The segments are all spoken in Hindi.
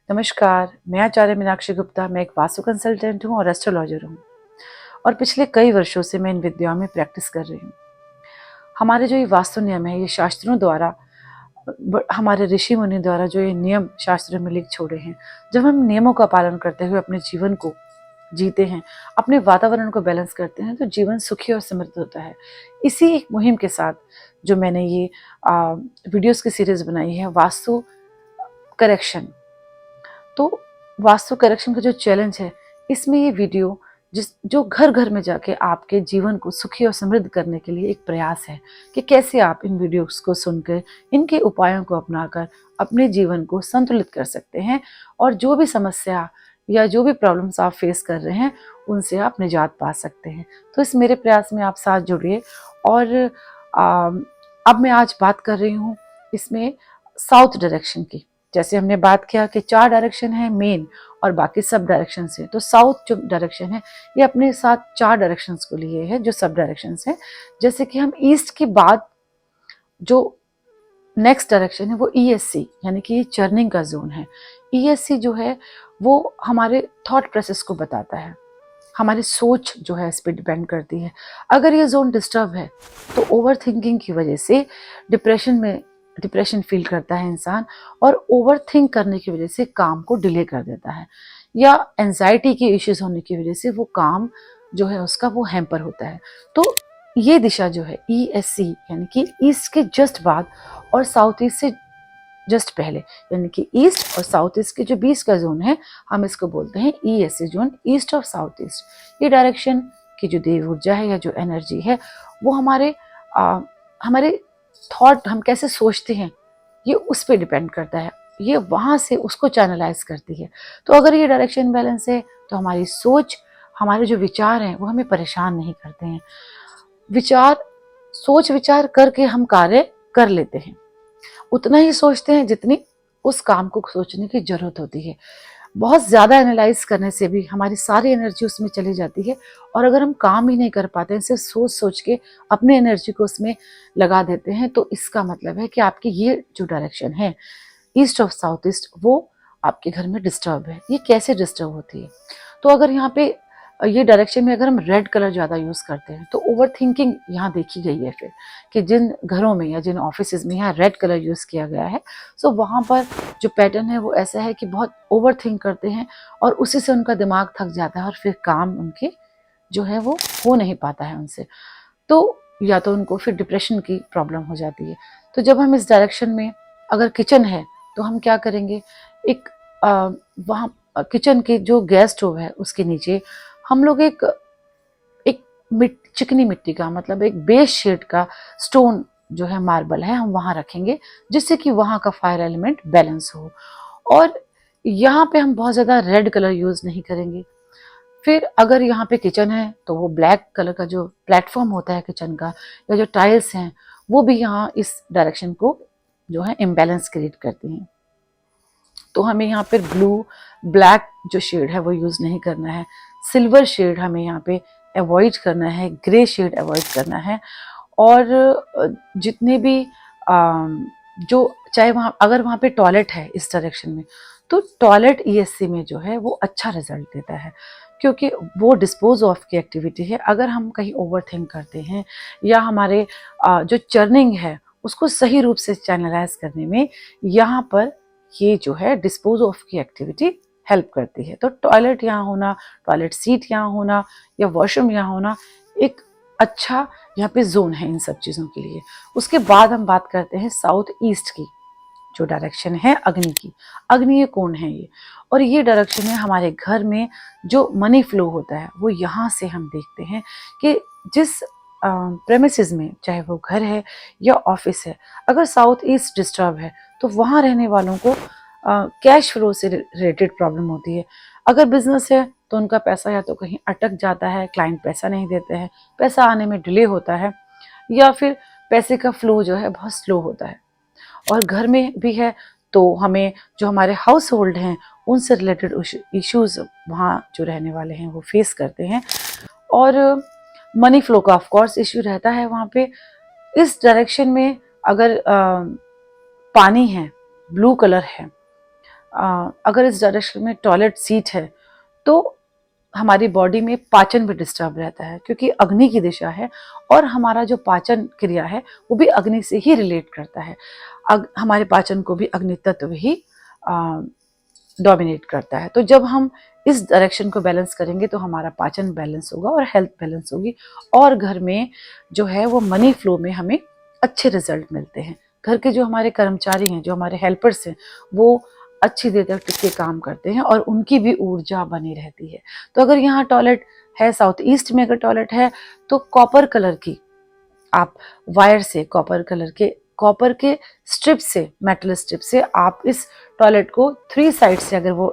नमस्कार, मैं आचार्य मीनाक्षी गुप्ता। मैं एक वास्तु कंसल्टेंट हूँ और एस्ट्रोलॉजर हूँ और पिछले कई वर्षों से मैं इन विद्याओं में प्रैक्टिस कर रही हूँ। हमारे जो ये वास्तु नियम है, ये शास्त्रों द्वारा हमारे ऋषि मुनि द्वारा जो ये नियम शास्त्रों में लिख छोड़े हैं, जब हम नियमों का पालन करते हुए अपने जीवन को जीते हैं, अपने वातावरण को बैलेंस करते हैं, तो जीवन सुखी और समृद्ध होता है। इसी एक मुहिम के साथ जो मैंने ये वीडियोस की सीरीज बनाई है, वास्तु करेक्शन। तो वास्तु करेक्शन का जो चैलेंज है, इसमें ये वीडियो जो घर घर में जाके आपके जीवन को सुखी और समृद्ध करने के लिए एक प्रयास है कि कैसे आप इन वीडियोस को सुनकर इनके उपायों को अपनाकर अपने जीवन को संतुलित कर सकते हैं और जो भी समस्या या जो भी प्रॉब्लम्स आप फेस कर रहे हैं उनसे आप निजात पा सकते हैं। तो इस मेरे प्रयास में आप साथ जुड़िए। और अब मैं आज बात कर रही हूँ इसमें साउथ डायरेक्शन की। जैसे हमने बात किया कि 4 डायरेक्शन है मेन और बाकी सब डायरेक्शन है, तो साउथ जो डायरेक्शन है ये अपने साथ 4 डायरेक्शंस को लिए है जो सब डायरेक्शंस है। जैसे कि हम ईस्ट के बाद जो नेक्स्ट डायरेक्शन है वो ईएससी, यानी कि ये चर्निंग का जोन है। ईएससी जो है वो हमारे थॉट प्रोसेस को बताता है, हमारी सोच जो है इस पर डिपेंड करती है। अगर ये जोन डिस्टर्ब है तो ओवर थिंकिंग की वजह से डिप्रेशन फील करता है इंसान और ओवर थिंक करने की वजह से काम को डिले कर देता है, या एंजाइटी के इश्यूज होने की वजह से वो काम जो है उसका वो हैम्पर होता है। तो ये दिशा जो है ईएससी, यानी कि ईस्ट के जस्ट बाद और साउथ ईस्ट से जस्ट पहले, यानी कि ईस्ट और साउथ ईस्ट के जो बीच का जोन है, हम इसको बोलते हैं ईएससी जोन, ईस्ट और साउथ ईस्ट। ये डायरेक्शन की जो देव ऊर्जा है या जो एनर्जी है वो हमारे थॉट, हम कैसे सोचते हैं, ये उस पर डिपेंड करता है। ये वहां से उसको चैनलाइज करती है। तो अगर ये डायरेक्शन बैलेंस है तो हमारी सोच, हमारे जो विचार हैं वो हमें परेशान नहीं करते हैं। सोच विचार करके हम कार्य कर लेते हैं, उतना ही सोचते हैं जितनी उस काम को सोचने की जरूरत होती है। बहुत ज्यादा एनालाइज करने से भी हमारी सारी एनर्जी उसमें चली जाती है और अगर हम काम ही नहीं कर पाते हैं, सिर्फ सोच सोच के अपने एनर्जी को उसमें लगा देते हैं, तो इसका मतलब है कि आपकी ये जो डायरेक्शन है ईस्ट ऑफ साउथ ईस्ट वो आपके घर में डिस्टर्ब है। ये कैसे डिस्टर्ब होती है? तो अगर यहाँ पे ये डायरेक्शन में अगर हम रेड कलर ज़्यादा यूज़ करते हैं तो ओवर थिंकिंग यहाँ देखी गई है फिर, कि जिन घरों में या जिन ऑफिस में यहाँ रेड कलर यूज़ किया गया है, सो वहाँ पर जो पैटर्न है वो ऐसा है कि बहुत ओवर थिंक करते हैं और उसी से उनका दिमाग थक जाता है और फिर काम उनके जो है वो हो नहीं पाता है उनसे। तो या तो उनको फिर डिप्रेशन की प्रॉब्लम हो जाती है। तो जब हम इस डायरेक्शन में, अगर किचन है तो हम क्या करेंगे, एक वहाँ किचन के जो गैस स्टोव है उसके नीचे हम लोग एक चिकनी मिट्टी का, मतलब एक बेस शेड का स्टोन जो है, मार्बल है, हम वहां रखेंगे जिससे कि वहां का फायर एलिमेंट बैलेंस हो। और यहाँ पे हम बहुत ज्यादा रेड कलर यूज नहीं करेंगे। फिर अगर यहाँ पे किचन है तो वो ब्लैक कलर का जो प्लेटफॉर्म होता है किचन का, या जो टाइल्स हैं, वो भी यहाँ इस डायरेक्शन को जो है इम्बैलेंस क्रिएट करती हैं। तो हमें यहाँ पे ब्लू ब्लैक जो शेड है वो यूज नहीं करना है। सिल्वर शेड हमें यहाँ पे अवॉइड करना है, ग्रे शेड अवॉइड करना है। और जितने भी जो, चाहे वहाँ, अगर वहाँ पे टॉयलेट है इस डायरेक्शन में, तो टॉयलेट ईएससी में जो है वो अच्छा रिजल्ट देता है, क्योंकि वो डिस्पोज ऑफ की एक्टिविटी है। अगर हम कहीं ओवर थिंक करते हैं या हमारे जो चर्निंग है उसको सही रूप से चैनलाइज करने में यहाँ पर ये जो है डिस्पोज ऑफ की एक्टिविटी हेल्प करती है। तो टॉयलेट यहाँ होना, टॉयलेट सीट यहाँ होना या वॉशरूम यहाँ होना एक अच्छा यहाँ पे जोन है इन सब चीज़ों के लिए। उसके बाद हम बात करते हैं साउथ ईस्ट की, जो डायरेक्शन है अग्नि की। अग्नि कोण है ये, और ये डायरेक्शन है हमारे घर में जो मनी फ्लो होता है वो यहाँ से हम देखते हैं कि जिस प्रेमिसेस में, चाहे वो घर है या ऑफिस है, अगर साउथ ईस्ट डिस्टर्ब है तो वहाँ रहने वालों को कैश फ्लो से रिलेटेड प्रॉब्लम होती है। अगर बिजनेस है तो उनका पैसा या तो कहीं अटक जाता है, क्लाइंट पैसा नहीं देते हैं, पैसा आने में डिले होता है, या फिर पैसे का फ्लो जो है बहुत स्लो होता है। और घर में भी है तो हमें जो हमारे हाउस होल्ड हैं उनसे रिलेटेड इश्यूज वहाँ जो रहने वाले हैं वो फेस करते हैं। और मनी फ्लो का ऑफ कोर्स इश्यू रहता है वहाँ पे। इस डायरेक्शन में अगर पानी है, ब्लू कलर है, अगर इस डायरेक्शन में टॉयलेट सीट है तो हमारी बॉडी में पाचन भी डिस्टर्ब रहता है, क्योंकि अग्नि की दिशा है और हमारा जो पाचन क्रिया है वो भी अग्नि से ही रिलेट करता है। हमारे पाचन को भी अग्नि तत्व ही डोमिनेट करता है। तो जब हम इस डायरेक्शन को बैलेंस करेंगे तो हमारा पाचन बैलेंस होगा और हेल्थ बैलेंस होगी, और घर में जो है वो मनी फ्लो में हमें अच्छे रिजल्ट मिलते हैं। घर के जो हमारे कर्मचारी हैं, जो हमारे हेल्पर्स हैं, वो अच्छी देर तक टिक के काम करते हैं और उनकी भी ऊर्जा बनी रहती है। तो अगर यहाँ टॉयलेट है, साउथ ईस्ट में अगर टॉयलेट है, तो कॉपर कलर की आप वायर से, कॉपर के स्ट्रिप से, मेटल स्ट्रिप से आप इस टॉयलेट को 3 साइड से, अगर वो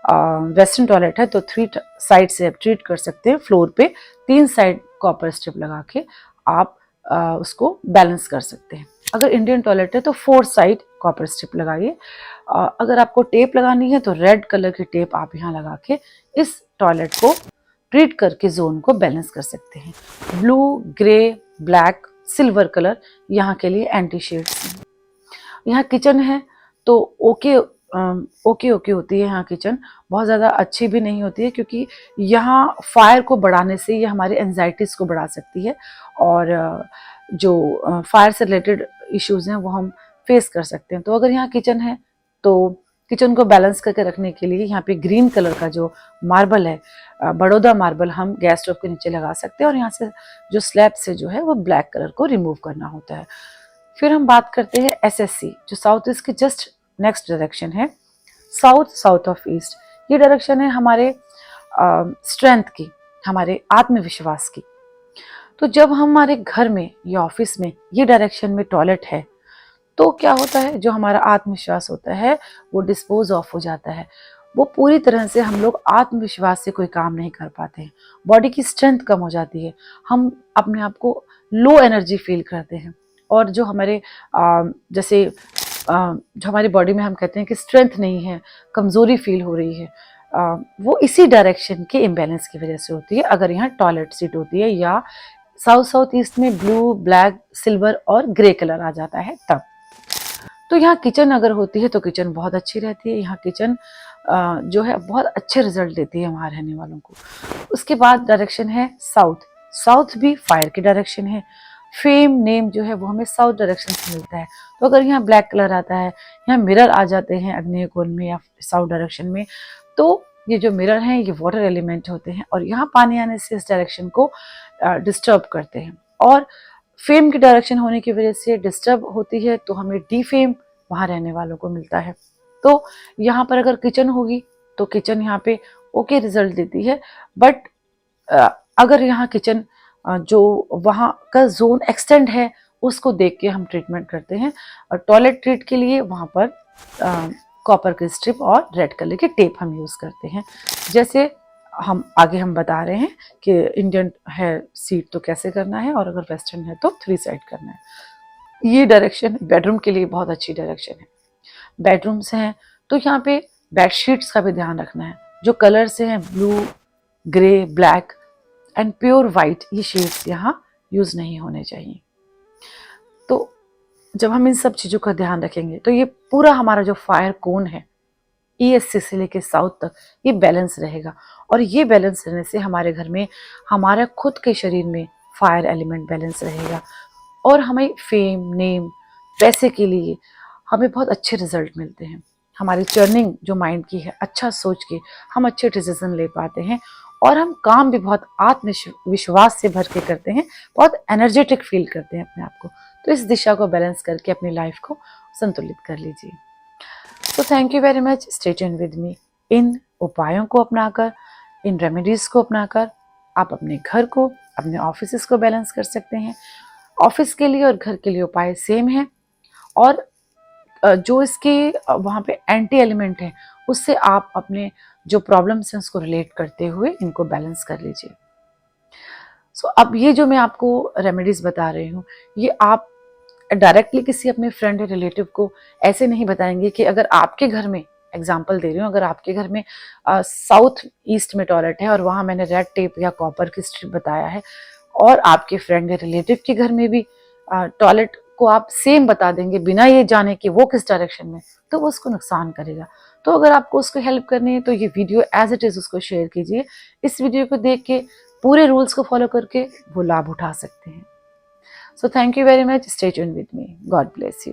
वेस्टर्न टॉयलेट है तो 3 साइड से आप ट्रीट कर सकते हैं। फ्लोर पे 3 साइड कॉपर स्ट्रिप लगा के आप उसको बैलेंस कर सकते हैं। अगर इंडियन टॉयलेट है तो 4 साइड कॉपर स्ट्रिप लगाइए। अगर आपको टेप लगानी है तो रेड कलर की टेप आप यहाँ लगा के इस टॉयलेट को ट्रीट करके जोन को बैलेंस कर सकते हैं। Blue, grey, black, silver colour यहाँ के लिए एंटी शेड्स हैं। यहाँ किचन है तो ओके ओके होती है। यहाँ किचन बहुत ज़्यादा अच्छी भी नहीं होती है, क्योंकि यहाँ फायर को बढ़ाने से ये हमारी एंजाइटीज़ को बढ़ा सकती है, और जो फायर से रिलेटेड इश्यूज़ हैं वो हम फेस कर सकते हैं। तो अगर यहाँ किचन है तो किचन को बैलेंस करके रखने के लिए यहाँ पे ग्रीन कलर का जो मार्बल है, बड़ौदा मार्बल, हम गैस स्टोव के नीचे लगा सकते हैं, और यहाँ से जो स्लैब से जो है वो ब्लैक कलर को रिमूव करना होता है। फिर हम बात करते हैं SSC, जो साउथ ईस्ट के जस्ट नेक्स्ट डायरेक्शन है, साउथ ऑफ ईस्ट। ये डायरेक्शन है हमारे स्ट्रेंथ की, हमारे आत्मविश्वास की। तो जब हमारे घर में या ऑफिस में ये डायरेक्शन में टॉयलेट है तो क्या होता है, जो हमारा आत्मविश्वास होता है वो डिस्पोज ऑफ हो जाता है। वो पूरी तरह से हम लोग आत्मविश्वास से कोई काम नहीं कर पाते हैं, बॉडी की स्ट्रेंथ कम हो जाती है, हम अपने आप को लो एनर्जी फील करते हैं, और जो हमारे जैसे जो हमारी बॉडी में हम कहते हैं कि स्ट्रेंथ नहीं है, कमज़ोरी फील हो रही है, वो इसी डायरेक्शन के इम्बैलेंस की वजह से होती है। अगर यहाँ टॉयलेट सीट होती है या साउथ ईस्ट में ब्लू, ब्लैक, सिल्वर और ग्रे कलर आ जाता है तब। तो यहाँ किचन अगर होती है तो किचन बहुत अच्छी रहती है। यहाँ किचन जो है बहुत अच्छे रिजल्ट देती है वहाँ रहने वालों को। उसके बाद डायरेक्शन है साउथ भी फायर की डायरेक्शन है। फेम, नेम जो है वो हमें साउथ डायरेक्शन से मिलता है। तो अगर यहाँ ब्लैक कलर आता है, यहाँ मिरर आ जाते हैं अग्नेय कोण में या साउथ डायरेक्शन में, तो ये जो मिरर हैं ये वाटर एलिमेंट होते हैं, और यहाँ पानी आने से इस डायरेक्शन को डिस्टर्ब करते हैं, और फेम की डायरेक्शन होने की वजह से डिस्टर्ब होती है तो हमें डीफेम वहाँ रहने वालों को मिलता है। तो यहाँ पर अगर किचन होगी तो किचन यहाँ पे ओके रिजल्ट देती है, बट अगर यहाँ किचन जो वहाँ का जोन एक्सटेंड है उसको देख के हम ट्रीटमेंट करते हैं, और टॉयलेट ट्रीट के लिए वहाँ पर कॉपर की स्ट्रिप और रेड कलर की टेप हम यूज़ करते हैं। जैसे हम बता रहे हैं कि इंडियन है सीट तो कैसे करना है, और अगर वेस्टर्न है तो 3 साइड करना है। ये डायरेक्शन बेडरूम के लिए बहुत अच्छी डायरेक्शन है। बेडरूम्स हैं तो यहाँ पे बेडशीट्स का भी ध्यान रखना है। जो कलर्स हैं blue, grey, black and pure white, ये शेड्स यहाँ यूज़ नहीं होने चाहिए। तो जब हम इन सब चीज़ों का ध्यान रखेंगे तो ये पूरा हमारा जो फायर कोन है ESC से लेके साउथ तक ये बैलेंस रहेगा, और ये बैलेंस रहने से हमारे घर में, हमारा खुद के शरीर में फायर एलिमेंट बैलेंस रहेगा, और हमें फेम, नेम, पैसे के लिए हमें बहुत अच्छे रिजल्ट मिलते हैं। हमारी चर्निंग जो माइंड की है, अच्छा सोच के हम अच्छे डिसीजन ले पाते हैं, और हम काम भी बहुत आत्मविश्वास से भर के करते हैं, बहुत एनर्जेटिक फील करते हैं अपने आप को। तो इस दिशा को बैलेंस करके अपनी लाइफ को संतुलित कर लीजिए। तो thank you very much, stay tuned with me. इन उपायों को अपनाकर, इन रेमेडीज को अपनाकर आप अपने घर को, अपने ऑफिस को बैलेंस कर सकते हैं। ऑफिस के लिए और घर के लिए उपाय सेम है, और जो इसके वहाँ पे एंटी एलिमेंट है उससे आप अपने जो प्रॉब्लम्स हैं उसको रिलेट करते हुए इनको बैलेंस कर लीजिए। सो अब ये जो मैं आपको रेमेडीज बता रही हूँ, ये आप डायरेक्टली किसी अपने फ्रेंड या रिलेटिव को ऐसे नहीं बताएंगे कि अगर आपके घर में, एग्जाम्पल दे रही हूँ, अगर आपके घर में साउथ ईस्ट में टॉयलेट है और वहाँ मैंने रेड टेप या कॉपर की स्ट्रिप बताया है, और आपके फ्रेंड या रिलेटिव के घर में भी टॉयलेट को आप सेम बता देंगे बिना ये जाने कि वो किस डायरेक्शन में, तो वो उसको नुकसान करेगा। तो अगर आपको उसको हेल्प करनी है तो ये वीडियो एज इट इज़ उसको शेयर कीजिए। इस वीडियो को देख के पूरे रूल्स को फॉलो करके वो लाभ उठा सकते हैं। So thank you very much, stay tuned with me, God bless you.